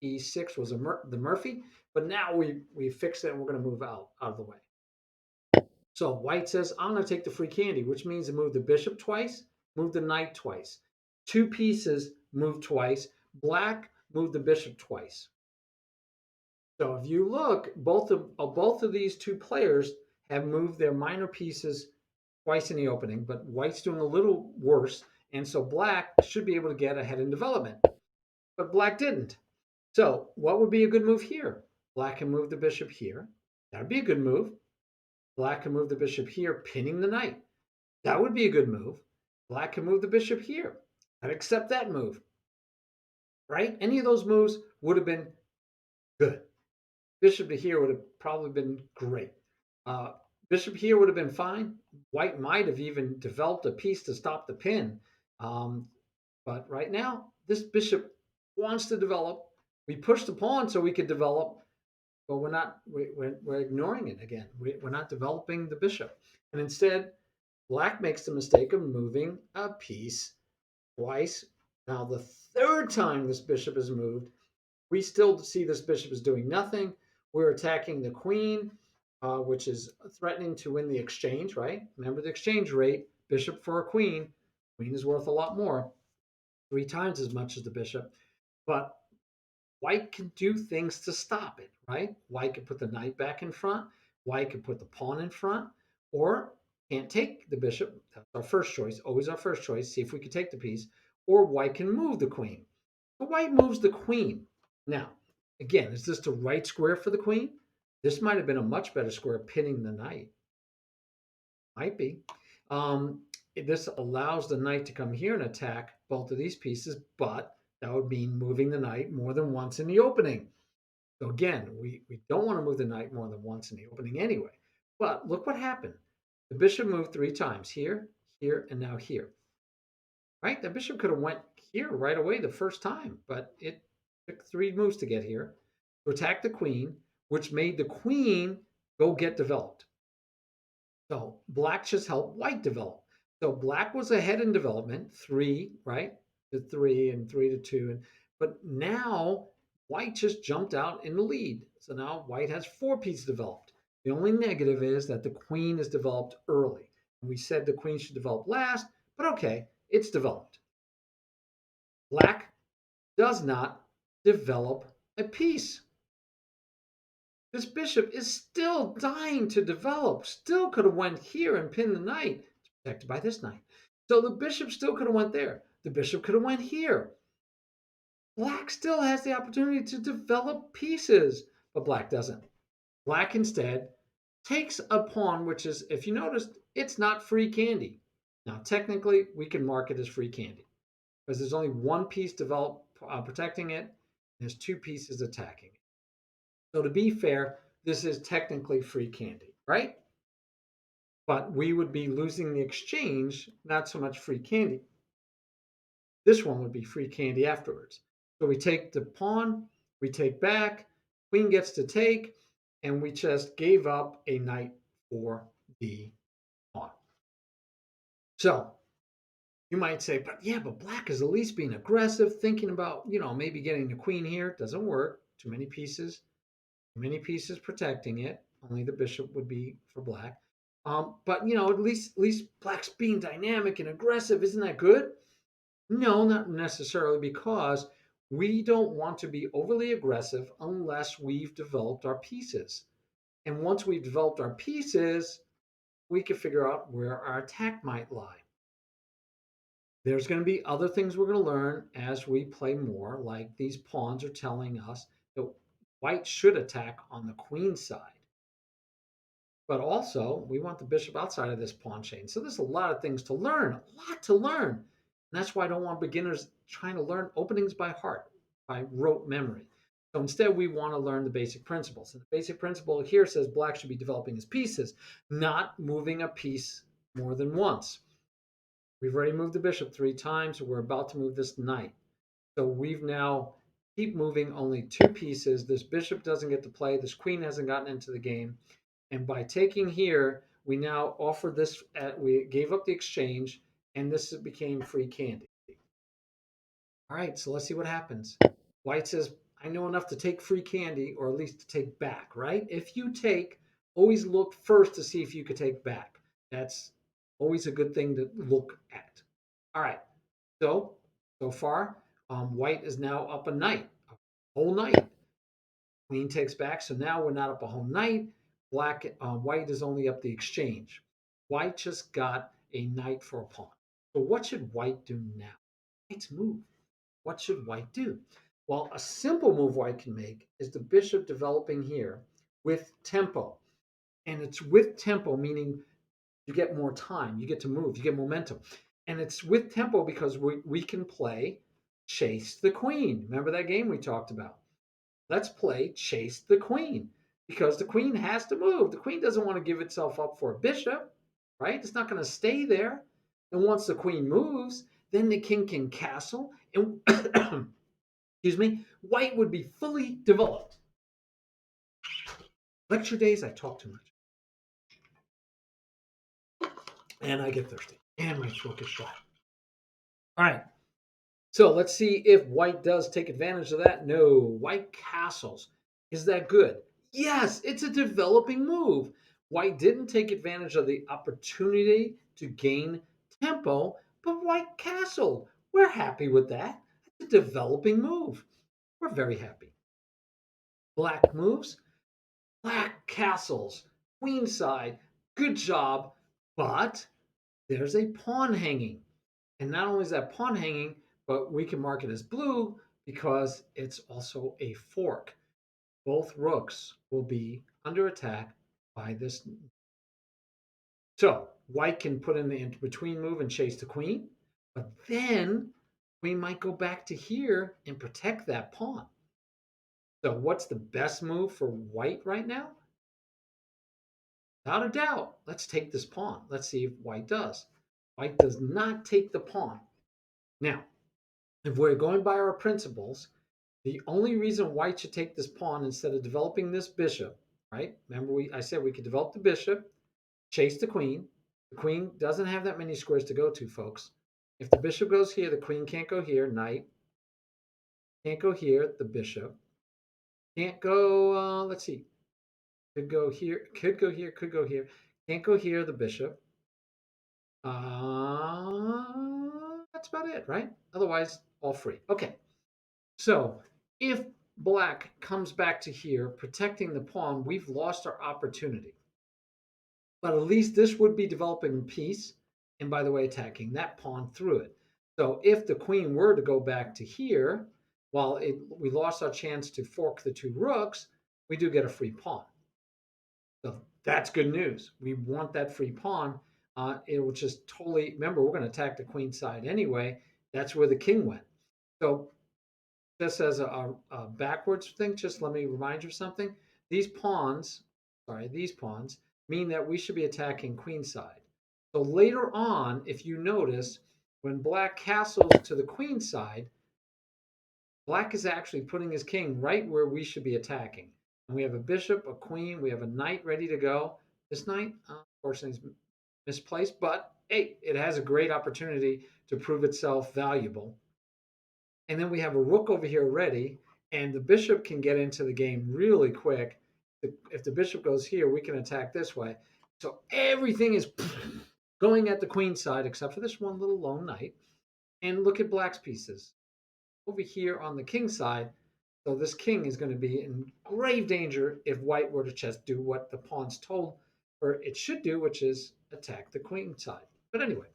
e6 was the Murphy, but now we fixed it and we're going to move out of the way. So white says, I'm going to take the free candy, which means to move the bishop twice, move the knight twice. Two pieces move twice. Black moved the bishop twice. So if you look, both of these two players have moved their minor pieces twice in the opening, but white's doing a little worse, and so black should be able to get ahead in development. But black didn't. So what would be a good move here? Black can move the bishop here. That would be a good move. Black can move the bishop here, pinning the knight. That would be a good move. Black can move the bishop here. I'd accept that move, right? Any of those moves would have been good. Bishop to here would have probably been great. Uh, Bishop here would have been fine. White might have even developed a piece to stop the pin. Um, but right now, this bishop wants to develop. We pushed the pawn so we could develop, but we're not. We're ignoring it again. We're not developing the bishop, and instead, black makes the mistake of moving a piece twice. Now, the third time this bishop is moved, we still see this bishop is doing nothing. We're attacking the queen, which is threatening to win the exchange, right? Remember the exchange rate, bishop for a queen. Queen is worth a lot more, 3 times as much as the bishop. But white can do things to stop it, right? White can put the knight back in front. White can put the pawn in front, or can't take the bishop. That's our first choice, always our first choice. See if we can take the piece. Or white can move the queen. So white moves the queen. Now, again, is this the right square for the queen? This might have been a much better square pinning the knight. Might be. Um, this allows the knight to come here and attack both of these pieces, but that would mean moving the knight more than once in the opening. So again, we don't want to move the knight more than once in the opening anyway. But look what happened. The bishop moved 3 times, here, here, and now here. Right? The bishop could have went here right away the first time, but it took 3 moves to get here to attack the queen, which made the queen go get developed. So black just helped white develop. So black was ahead in development, 3, right? To 3 and 3 to 2. But now white just jumped out in the lead. So now white has 4 pieces developed. The only negative is that the queen is developed early. We said the queen should develop last, but okay, it's developed. Black does not develop a piece. This bishop is still dying to develop. Still could have went here and pinned the knight. It's protected by this knight. So the bishop still could have went there. The bishop could have went here. Black still has the opportunity to develop pieces, but black doesn't. Black instead takes a pawn, which is, if you noticed, it's not free candy. Now, technically, we can mark it as free candy because there's only one piece developed protecting it, and there's 2 pieces attacking it. So to be fair, this is technically free candy, right? But we would be losing the exchange, not so much free candy. This one would be free candy afterwards. So we take the pawn, we take back, queen gets to take, and we just gave up a knight for the pawn. So you might say, but yeah, but black is at least being aggressive, thinking about, maybe getting the queen here. It doesn't work. Too many pieces. Many pieces protecting it. Only the bishop would be for black. But at least black's being dynamic and aggressive. Isn't that good? No, not necessarily, because we don't want to be overly aggressive unless we've developed our pieces. And once we've developed our pieces, we can figure out where our attack might lie. There's going to be other things we're going to learn as we play more, like these pawns are telling us that white should attack on the queen side. But also, we want the bishop outside of this pawn chain. So there's a lot of things to learn, a lot to learn. And that's why I don't want beginners trying to learn openings by heart, by rote memory. So instead, we want to learn the basic principles. And the basic principle here says black should be developing his pieces, not moving a piece more than once. We've already moved the bishop 3 times. We're about to move this knight. So we've now keep moving only 2 pieces. This bishop doesn't get to play. This queen hasn't gotten into the game. And by taking here, we now offer this, we gave up the exchange, and this became free candy. All right, so let's see what happens. White says, I know enough to take free candy, or at least to take back, right? If you take always look first to see if you could take back. That's always a good thing to look at. All right. So far, white is now up a knight, a whole knight. Queen takes back, so now we're not up a whole knight. White is only up the exchange. White just got a knight for a pawn. So what should white do now? White's move. What should white do? Well, a simple move white can make is the bishop developing here with tempo. And it's with tempo, meaning you get more time, you get to move, you get momentum. And it's with tempo because we can play Chase the Queen. Remember that game we talked about? Let's play Chase the Queen because the queen has to move. The queen doesn't want to give itself up for a bishop, right? It's not going to stay there. And once the queen moves, then the king can castle and excuse me, white would be fully developed. Lecture days, I talk too much. And I get thirsty. And my throat gets dry. All right. So let's see if white does take advantage of that. No, white castles. Is that good? Yes, it's a developing move. White didn't take advantage of the opportunity to gain tempo, but white castled. We're happy with that. It's a developing move. We're very happy. Black moves. Black castles. Queenside. Good job. But there's a pawn hanging. And not only is that pawn hanging, but we can mark it as blue because it's also a fork. Both rooks will be under attack by this. So white can put in the in-between move and chase the queen, but then queen might go back to here and protect that pawn. So what's the best move for white right now? Without a doubt, let's take this pawn. Let's see if white does. White does not take the pawn. Now, if we're going by our principles, the only reason white should take this pawn instead of developing this bishop, right? Remember, I said we could develop the bishop, chase the queen. The queen doesn't have that many squares to go to, folks. If the bishop goes here, the queen can't go here, knight. Can't go here, the bishop. Can't go, let's see. Could go here, could go here, could go here. Can't go here, the bishop. That's about it, right? Otherwise, all free. Okay. So if black comes back to here, protecting the pawn, we've lost our opportunity. But at least this would be developing peace, and by the way, attacking that pawn through it. So if the queen were to go back to here, while we lost our chance to fork the two rooks, we do get a free pawn. So that's good news. We want that free pawn. It will just totally, remember, we're going to attack the queen side anyway. That's where the king went. So just as a backwards thing, just let me remind you of something. These pawns mean that we should be attacking queenside. So later on, if you notice, when black castles to the queen side, black is actually putting his king right where we should be attacking. And we have a bishop, a queen, we have a knight ready to go. This knight, unfortunately, is misplaced, but hey, it has a great opportunity to prove itself valuable. And then we have a rook over here ready, and the bishop can get into the game really quick. If the bishop goes here, we can attack this way. So everything is going at the queen side, except for this one little lone knight. And look at black's pieces over here on the king side. So this king is going to be in grave danger if white were to just do what the pawn's told or it should do, which is attack the queen side. But anyway,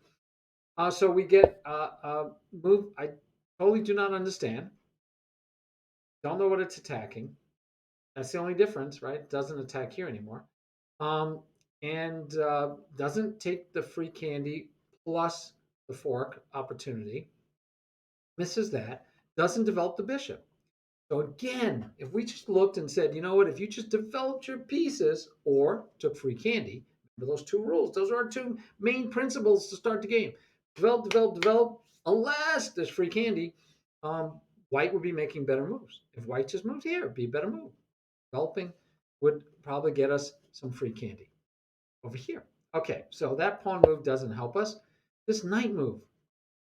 so we get a move I totally do not understand. Don't know what it's attacking. That's the only difference, right? It doesn't attack here anymore. And doesn't take the free candy plus the fork opportunity. Misses that. Doesn't develop the bishop. So again, if we just looked and said, you know what, if you just developed your pieces or took free candy, remember those two rules. Those are our two main principles to start the game. Develop, develop, develop. Unless there's free candy, white would be making better moves. If white just moved here, it'd be a better move. Developing would probably get us some free candy over here. Okay, so that pawn move doesn't help us. This knight move,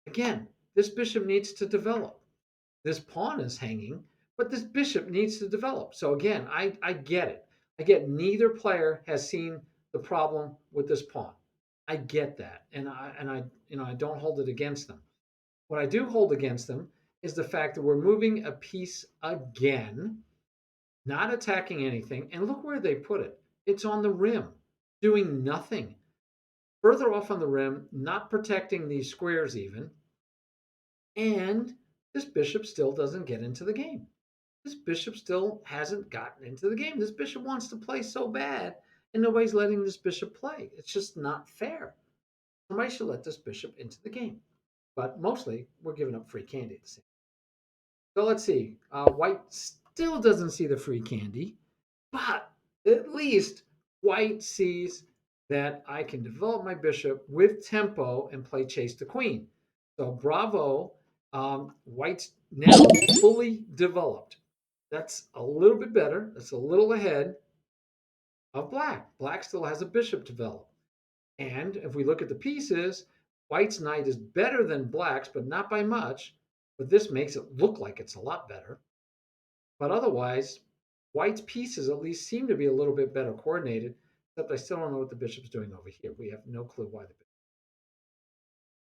again, this bishop needs to develop. This pawn is hanging, but this bishop needs to develop. So again, I get it. I get neither player has seen the problem with this pawn. I get that, and I don't hold it against them. What I do hold against them is the fact that we're moving a piece again, not attacking anything, and look where they put it. It's on the rim, doing nothing. Further off on the rim, not protecting these squares even, and this bishop still doesn't get into the game. This bishop still hasn't gotten into the game. This bishop wants to play so bad, and nobody's letting this bishop play. It's just not fair. Somebody should let this bishop into the game. But mostly, we're giving up free candy at the same time. So let's see. White still doesn't see the free candy, but at least White sees that I can develop my bishop with tempo and play chase the queen. So bravo, White's now fully developed. That's a little bit better. That's a little ahead of Black. Black still has a bishop developed. And if we look at the pieces, White's knight is better than Black's, but not by much. But this makes it look like it's a lot better. But otherwise, White's pieces at least seem to be a little bit better coordinated, except I still don't know what the bishop's doing over here. We have no clue why the bishop.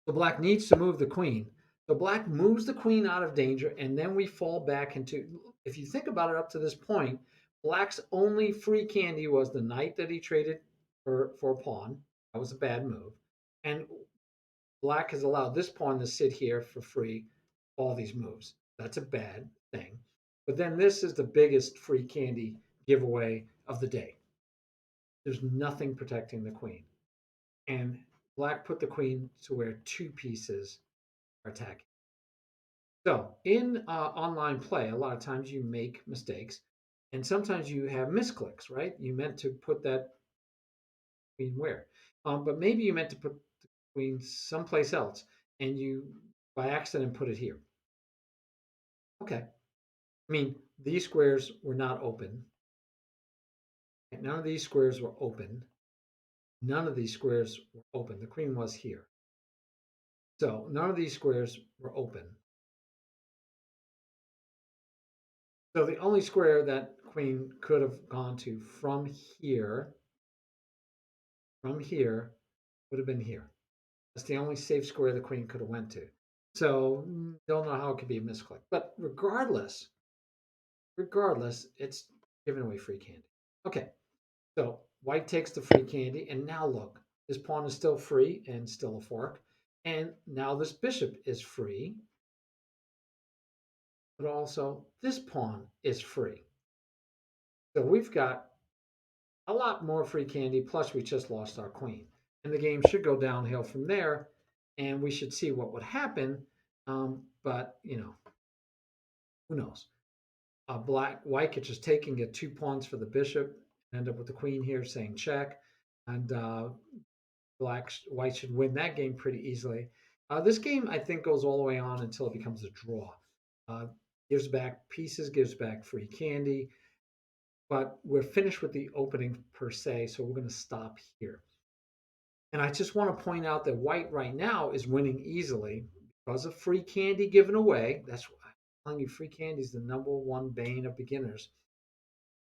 So Black needs to move the queen. So Black moves the queen out of danger, and then we fall back into, if you think about it up to this point, Black's only free candy was the knight that he traded for a pawn. That was a bad move. And Black has allowed this pawn to sit here for free, all these moves. That's a bad thing. But then this is the biggest free candy giveaway of the day. There's nothing protecting the queen. And Black put the queen to where two pieces are attacking. So in online play, a lot of times you make mistakes, and sometimes you have misclicks, right? You meant to put that queen where, but maybe you meant to put the queen someplace else, and you by accident put it here. Okay, I mean these squares were not open. None of these squares were open. None of these squares were open. The queen was here. So none of these squares were open. So the only square that queen could have gone to from here, would have been here. That's the only safe square the queen could have went to. So don't know how it could be a misclick. But regardless, it's giving away free candy. Okay, so White takes the free candy, and now look, this pawn is still free and still a fork. And now this bishop is free, but also this pawn is free. So we've got a lot more free candy, plus we just lost our queen. And the game should go downhill from there, and we should see what would happen. But, who knows? White could just taking it 2 pawns for the bishop, end up with the queen here saying check, and White should win that game pretty easily. This game, I think, goes all the way on until it becomes a draw. Uh, gives back pieces, gives back free candy, but we're finished with the opening per se, so we're going to stop here. And I just want to point out that White right now is winning easily because of free candy given away. That's why I'm telling you, free candy is the number one bane of beginners.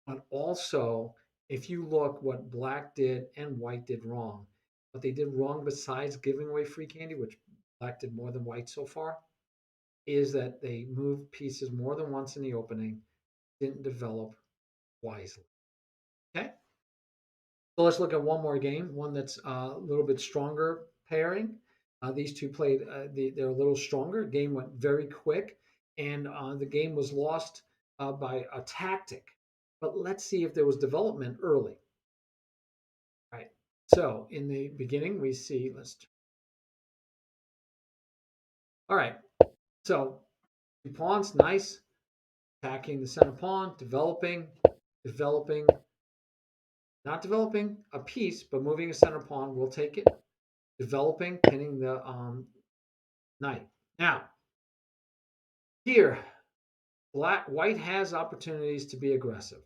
But also, if you look what Black did and White did wrong, what they did wrong besides giving away free candy, which Black did more than White so far, is that they moved pieces more than once in the opening, didn't develop wisely. Okay? So let's look at one more game, one that's a little bit stronger pairing. These two played, they're a little stronger. Game went very quick, and the game was lost by a tactic. But let's see if there was development early. All right. So in the beginning, we see, all right. So 2 pawns, nice. Attacking the center pawn, developing, not developing a piece, but moving a center pawn. We'll take it. Developing, pinning the knight. Now, here, White has opportunities to be aggressive.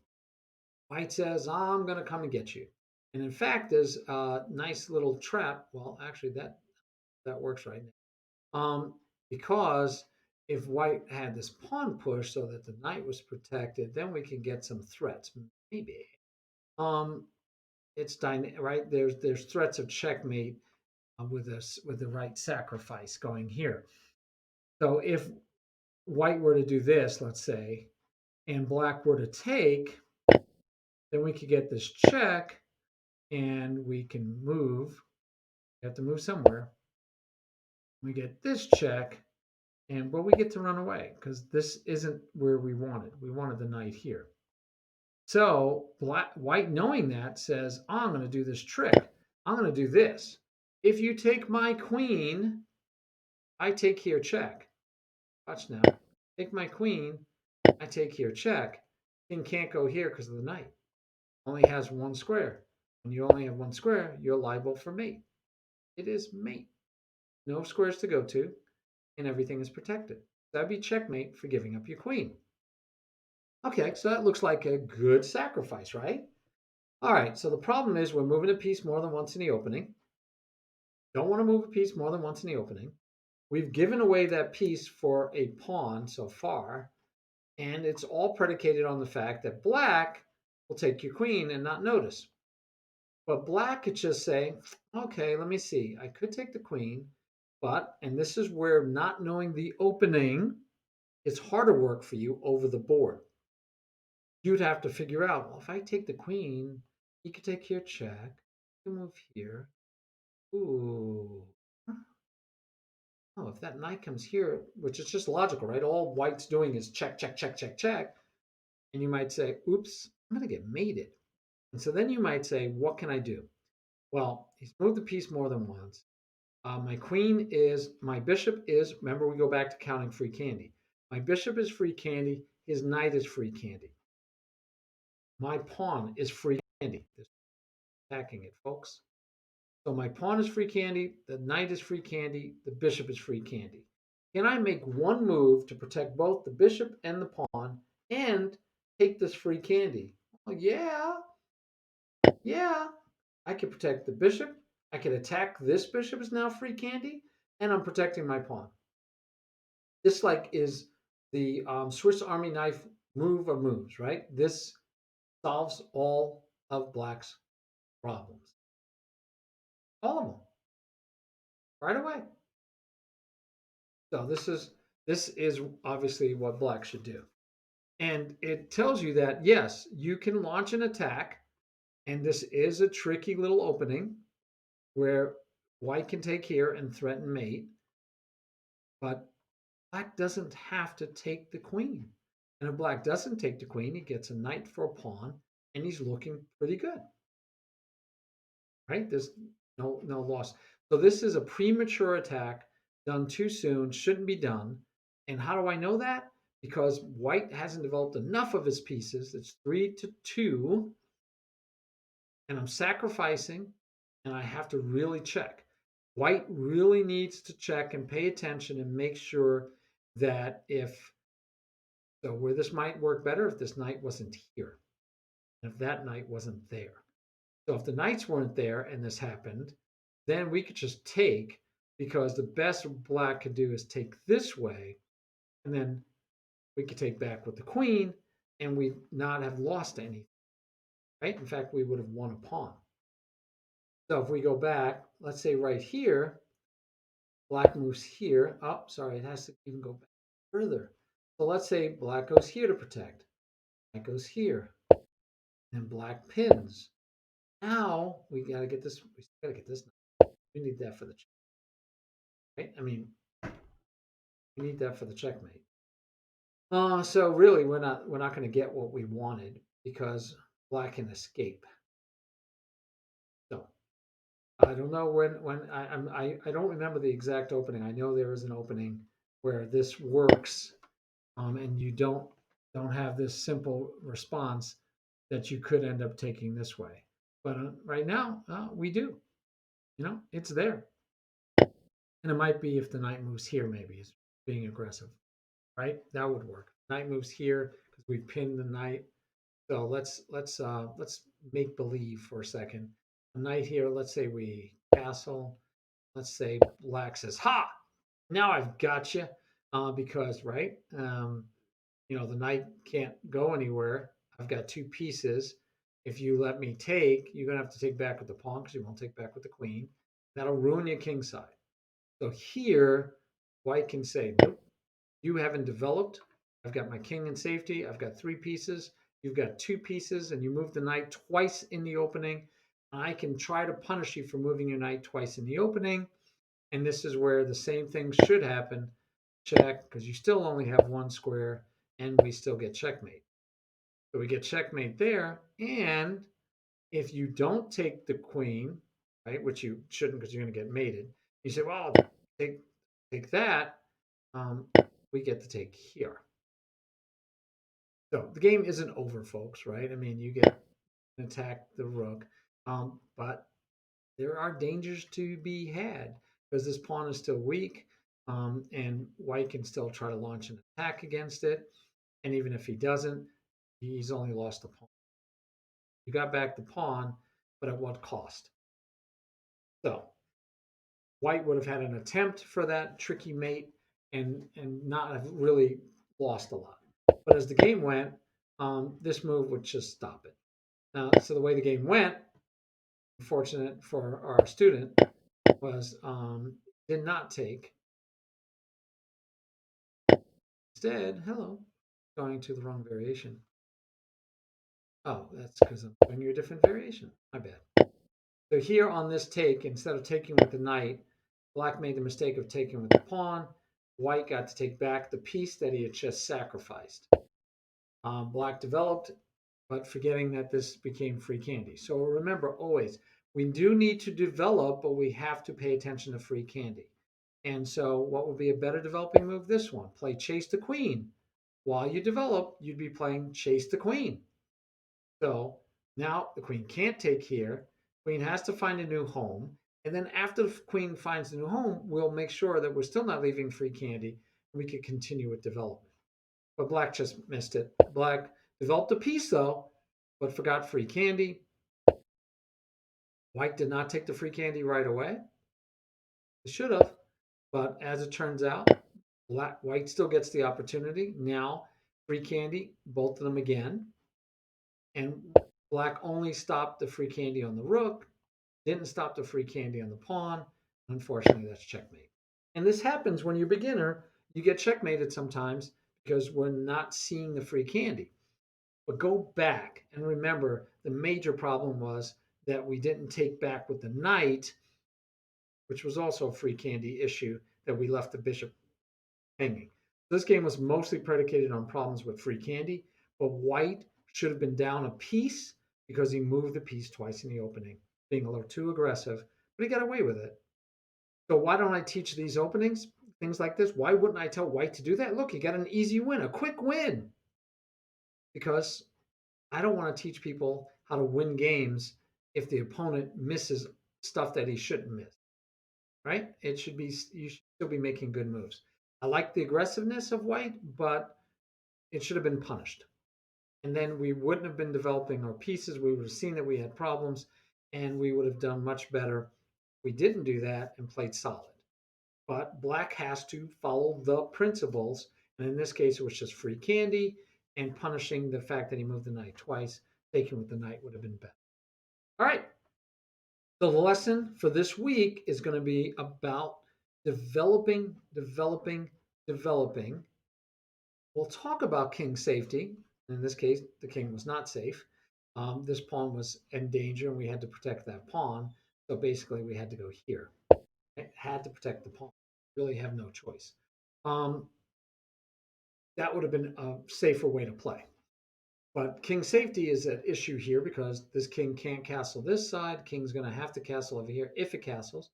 White says, I'm going to come and get you. And in fact, there's a nice little trap. Well, actually, that works right now. Because if White had this pawn push so that the knight was protected, then we can get some threats. Maybe. um, it's right. There's threats of checkmate with this with the right sacrifice going here. So if white were to do this, let's say, and black were to take, then we could get this check, and we can move. We have to move somewhere. We get this check, and well, we get to run away because this isn't where we wanted. We wanted the knight here. So white, knowing that, says, oh, I'm going to do this trick. I'm going to do this. If you take my queen, I take here check. Watch now. Take my queen, I take here check. King can't go here because of the knight. Only has one square. When you only have one square, you're liable for mate. It is mate. No squares to go to, and everything is protected. That'd be checkmate for giving up your queen. Okay, so that looks like a good sacrifice, right? All right, so the problem is we're moving a piece more than once in the opening. Don't want to move a piece more than once in the opening. We've given away that piece for a pawn so far, and it's all predicated on the fact that black will take your queen and not notice. But black could just say, okay, let me see. I could take the queen, but, and this is where not knowing the opening is harder work for you over the board. You'd have to figure out, well, if I take the queen, he could take here check. He can move here. Ooh. Oh, if that knight comes here, which is just logical, right? All white's doing is check, check, check, check, check. And you might say, oops, I'm going to get mated. And so then you might say, what can I do? Well, he's moved the piece more than once. My bishop is, remember, we go back to counting free candy. My bishop is free candy. His knight is free candy. My pawn is free candy. This attacking it, folks. So my pawn is free candy, the knight is free candy, the bishop is free candy. Can I make one move to protect both the bishop and the pawn and take this free candy? Well, yeah. I could protect the bishop. I could attack this bishop is now free candy, and I'm protecting my pawn. This like is the Swiss Army knife move of moves, right? This solves all of black's problems. All of them, right away. So this is obviously what black should do. And it tells you that yes, you can launch an attack, and this is a tricky little opening where white can take here and threaten mate, but black doesn't have to take the queen. And if black doesn't take the queen, he gets a knight for a pawn, and he's looking pretty good. Right? There's no loss. So this is a premature attack done too soon, shouldn't be done. And how do I know that? Because white hasn't developed enough of his pieces. It's 3-2, and I'm sacrificing, and I have to really check. White really needs to check and pay attention and make sure that where this might work better if this knight wasn't here, if that knight wasn't there. So if the knights weren't there and this happened, then we could just take, because the best black could do is take this way, and then we could take back with the queen, and we'd not have lost anything, right? In fact, we would have won a pawn. So if we go back, let's say right here, black moves here. Oh, sorry, it has to even go back further. So let's say black goes here to protect. Black goes here, and black pins. Now we gotta get this. We gotta get this. We need that for the check, right? I mean, we need that for the checkmate. So really, we're not going to get what we wanted because black can escape. So I don't know when I don't remember the exact opening. I know there is an opening where this works, and you don't have this simple response that you could end up taking this way. But right now, we do. You know, it's there. And it might be if the knight moves here, maybe is being aggressive, right? That would work. Knight moves here because we pinned the knight. So let's make believe for a second. A knight here. Let's say we castle. Let's say black says, "Ha! Now I've got you," because right, the knight can't go anywhere. I've got two pieces. If you let me take, you're going to have to take back with the pawn because you won't take back with the queen. That'll ruin your king side. So here, white can say, nope, you haven't developed. I've got my king in safety. I've got 3 pieces. You've got 2 pieces, and you move the knight twice in the opening. I can try to punish you for moving your knight twice in the opening. And this is where the same thing should happen. Check, because you still only have 1 square, and we still get checkmate. So we get checkmate there. And if you don't take the queen, right, which you shouldn't because you're going to get mated, you say, well, take that. Um, we get to take here. So the game isn't over, folks, right? I mean, you get an attack the rook, but there are dangers to be had because this pawn is still weak, and white can still try to launch an attack against it. And even if he doesn't, he's only lost the pawn. You got back the pawn, but at what cost? So white would have had an attempt for that tricky mate and not have really lost a lot. But as the game went, this move would just stop it. So the way the game went, unfortunate for our student, was did not take. Instead, hello, going to the wrong variation. Oh, that's because I'm showing you a different variation. My bad. So here on this take, instead of taking with the knight, black made the mistake of taking with the pawn. White got to take back the piece that he had just sacrificed. Black developed, but forgetting that this became free candy. So remember always, we do need to develop, but we have to pay attention to free candy. And so what would be a better developing move? This one, play chase the queen. While you develop, you'd be playing chase the queen. So now the queen can't take here. Queen has to find a new home. And then after the queen finds a new home, we'll make sure that we're still not leaving free candy. And we can continue with development. But black just missed it. Black developed a piece though, but forgot free candy. White did not take the free candy right away. It should have, but as it turns out, white still gets the opportunity. Now, free candy, both of them again. And black only stopped the free candy on the rook, didn't stop the free candy on the pawn. Unfortunately, that's checkmate. And this happens when you're a beginner. You get checkmated sometimes because we're not seeing the free candy. But go back and remember the major problem was that we didn't take back with the knight, which was also a free candy issue that we left the bishop hanging. This game was mostly predicated on problems with free candy, but white should have been down a piece because he moved the piece twice in the opening, being a little too aggressive, but he got away with it. So why don't I teach these openings, things like this? Why wouldn't I tell white to do that? Look, he got an easy win, a quick win. Because I don't want to teach people how to win games if the opponent misses stuff that he shouldn't miss, right? It should be, you should still be making good moves. I like the aggressiveness of white, but it should have been punished. And then we wouldn't have been developing our pieces. We would have seen that we had problems and we would have done much better. We didn't do that and played solid. But black has to follow the principles. And in this case, it was just free candy and punishing the fact that he moved the knight twice. Taking with the knight would have been better. All right. So the lesson for this week is going to be about developing, developing, developing. We'll talk about king safety. In this case, the king was not safe. This pawn was in danger, and we had to protect that pawn. So basically, we had to go here. Right? Had to protect the pawn. Really have no choice. That would have been a safer way to play. But king safety is an issue here because this king can't castle this side. King's going to have to castle over here if it castles.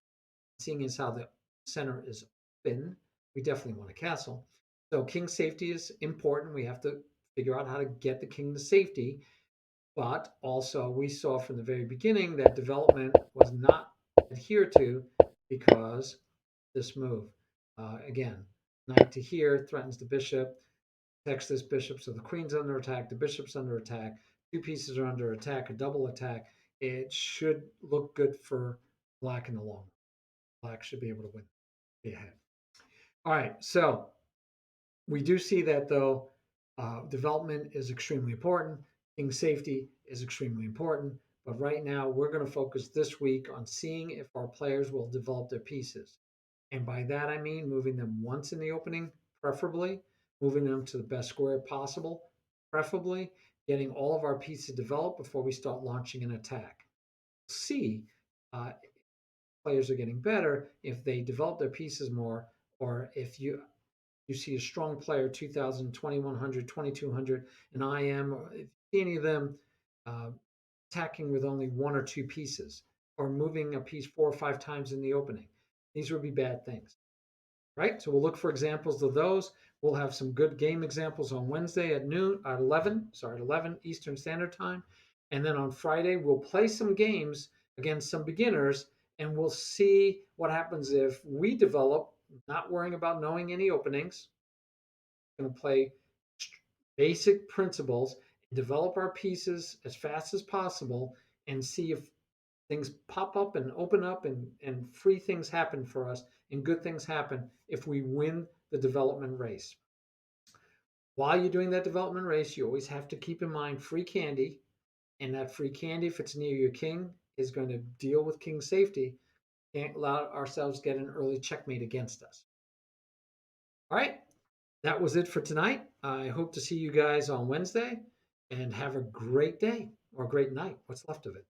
Seeing as how the center is open, we definitely want to castle. So king safety is important. We have to figure out how to get the king to safety. But also, we saw from the very beginning that development was not adhered to because this move. Again, knight to here threatens the bishop, protects this bishop. So the queen's under attack, the bishop's under attack, 2 pieces are under attack, a double attack. It should look good for black in the long run. Black should be able to win, be ahead. All right, so we do see that though, development is extremely important. King safety is extremely important, but right now we're going to focus this week on seeing if our players will develop their pieces. And by that I mean moving them once in the opening, preferably, moving them to the best square possible, preferably, getting all of our pieces developed before we start launching an attack. See, players are getting better if they develop their pieces more, or if you see a strong player, 2000, 2100, 2200, and IM, or if you see any of them uh, attacking with only one or two pieces, or moving a piece 4 or 5 times in the opening, these would be bad things, right? So we'll look for examples of those. We'll have some good game examples on Wednesday at noon, at 11 Eastern Standard Time. And then on Friday, we'll play some games against some beginners, and we'll see what happens if we develop, not worrying about knowing any openings, going to play basic principles, develop our pieces as fast as possible, and see if things pop up and open up, and free things happen for us and good things happen if we win the development race. While you're doing that development race, you always have to keep in mind free candy, and that free candy, if it's near your king, is going to deal with king safety. Can't allow ourselves get an early checkmate against us. All right, that was it for tonight. I hope to see you guys on Wednesday, and have a great day or a great night, what's left of it.